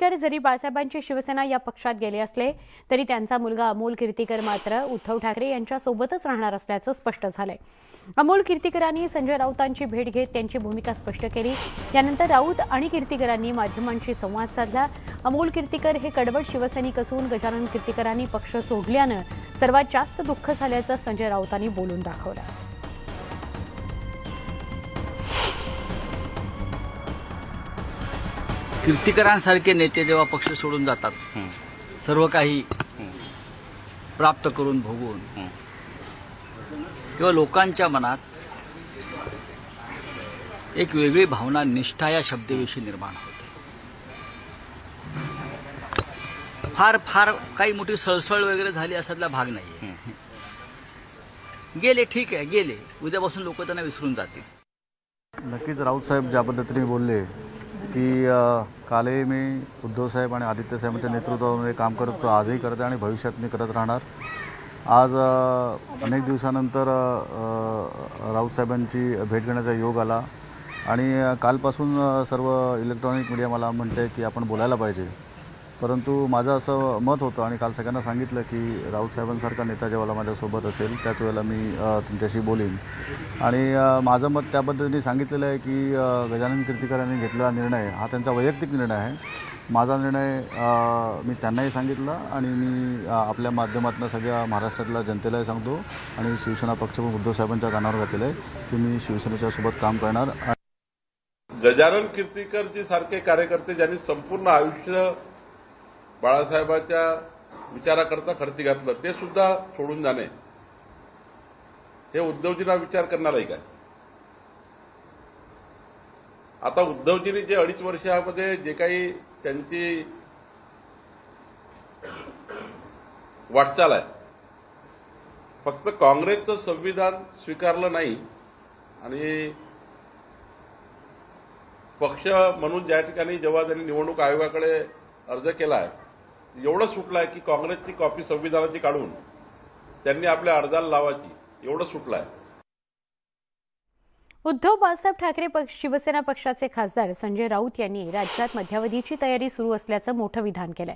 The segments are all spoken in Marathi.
जरी बाळासाहेबांची शिवसेना या पक्षात गेले असले तरी त्यांचा मुलगा अमोल कीर्तीकर मात्र उद्धव ठाकरे यांच्या सोबतच राहणार असल्याचं स्पष्ट झालंय। अमोल कीर्तीकरांनी संजय राऊतांची भेट घेत त्यांची भूमिका स्पष्ट केली। यानंतर राऊत आणि कीर्तीकरांनी माध्यमांशी संवाद साधला। अमोल कीर्तीकर हे कडवट शिवसैनिक असून गजानन कीर्तीकरांनी पक्ष सोडल्यानं सर्वात जास्त दुःख झाल्याचं संजय राऊतांनी बोलून दाखवलं। कीर्तीकरांसारखे नेते जेव्हा पक्ष सोडून जातात, सर्व काही प्राप्त करून भोगून, तेव्हा लोकांच्या मनात एक वेगळी भावना निष्ठा या शब्दाविषयी निर्माण होते। फार फार काही मोठी सळसळ वगैरे झाली असातला भाग नाहीये। गेले, ठीक आहे, गेले, उद्यापासून लोक त्यांना विसरून जातील। नक्कीच राऊत साहेब ज्या पद्धतीने बोलले की कालही मी उद्धव साहेब आणि आदित्य साहेबांच्या नेतृत्वामध्ये काम करतो, आजही करते आणि भविष्यात मी करत राहणार। आज अनेक दिवसानंतर राऊत साहेबांची भेट घेण्याचा योग आला आणि कालपासून सर्व इलेक्ट्रॉनिक मीडिया मला म्हणते की आपण बोलायला पाहिजे, परंतु माझं असं मत होतं आणि काल सगळ्यांना सांगितलं की राऊत साहेबांसारखा नेता जेव्हा माझ्यासोबत असेल त्याच वेळेला मी तुमच्याशी बोलीन। आणि माझं मत त्या पद्धतीने सांगितलेलं आहे की गजानन कीर्तीकरांनी घेतलेला निर्णय हा त्यांचा वैयक्तिक निर्णय आहे। माझा निर्णय मी त्यांनाही सांगितला आणि मी आपल्या माध्यमातून सगळ्या महाराष्ट्रातल्या जनतेलाही सांगतो आणि शिवसेना पक्षप्रमुख उद्धव साहेबांच्या कानावर घातलेलं आहे की मी शिवसेनेच्या सोबत काम करणार। गजानन कीर्तीकर जी सारखे कार्यकर्ते ज्यांनी संपूर्ण आयुष्य बाळासाहेबांच्या विचाराकरता खर्ची घातलं, ते सुद्धा सोडून जाणे हे उद्धवजींना विचार करणार आहे काय? आता उद्धवजींनी जे 2.5 वर्षामध्ये जे काही त्यांची वाटचाल आहे, फक्त काँग्रेसचं संविधान स्वीकारलं नाही आणि पक्ष म्हणून ज्या ठिकाणी जेव्हा त्यांनी निवडणूक आयोगाकडे अर्ज केला आहे, एवढं सुटलं आहे की काँग्रेसची कॉपी संविधानाची काढून त्यांनी आपल्या अर्जाला लावायची, एवढं सुटलं आहे। उद्धव बाळासाहेब ठाकरे शिवसेना पक्षाचे खासदार संजय राऊत यांनी राज्यात मध्यावधीची तयारी सुरू असल्याचं मोठं विधान केलंय।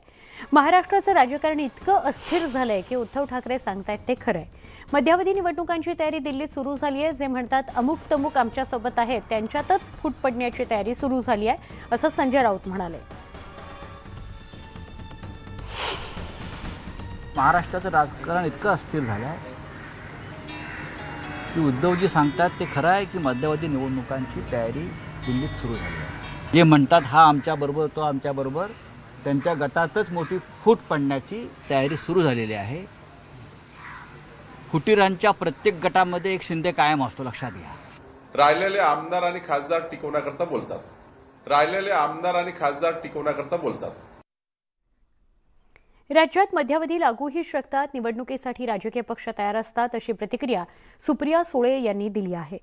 महाराष्ट्राचं राजकारण इतकं अस्थिर झालंय की उद्धव ठाकरे सांगतायत ते खरंय। मध्यावधी निवडणुकांची तयारी दिल्लीत सुरू झाली आहे। जे म्हणतात अमुक तमुक आमच्यासोबत आहेत त्यांच्यातच फूट पडण्याची तयारी सुरू झाली आहे, असं संजय राऊत म्हणाले। महाराष्ट्राचं राजकारण इतकं अस्थिर झालं आहे की उद्धवजी सांगतात ते खरं आहे की मध्यावधी निवडणुकांची तयारी दिल्लीत सुरू झाली आहे। जे म्हणतात हा आमच्याबरोबर तो आमच्याबरोबर, त्यांच्या गटातच मोठी फूट पडण्याची तयारी सुरू झालेली आहे। फुटीरांच्या प्रत्येक गटामध्ये एक शिंदे कायम असतो, लक्षात घ्या। राहिलेले आमदार आणि खासदार टिकवण्याकरता बोलतात। राज्यात मध्यावधी लागूही शकतात, निवडणुकीसाठी राजकीय पक्ष तयार असतात, अशी प्रतिक्रिया सुप्रिया सुळे यांनी दिली आहे।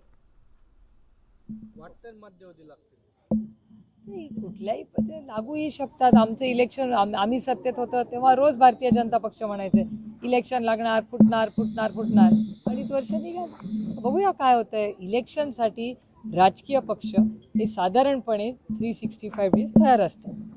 कुठल्याही लागूही शकतात। आमचं इलेक्शन आम्ही सत्तेत होतो तेव्हा रोज भारतीय जनता पक्ष म्हणायचे इलेक्शन लागणार, फुटणार फुटणार फुटणार। 2.5 वर्ष निघाली, बघूया काय होतंय। इलेक्शनसाठी राजकीय पक्ष हे साधारणपणे 365 डेज तयार असतात।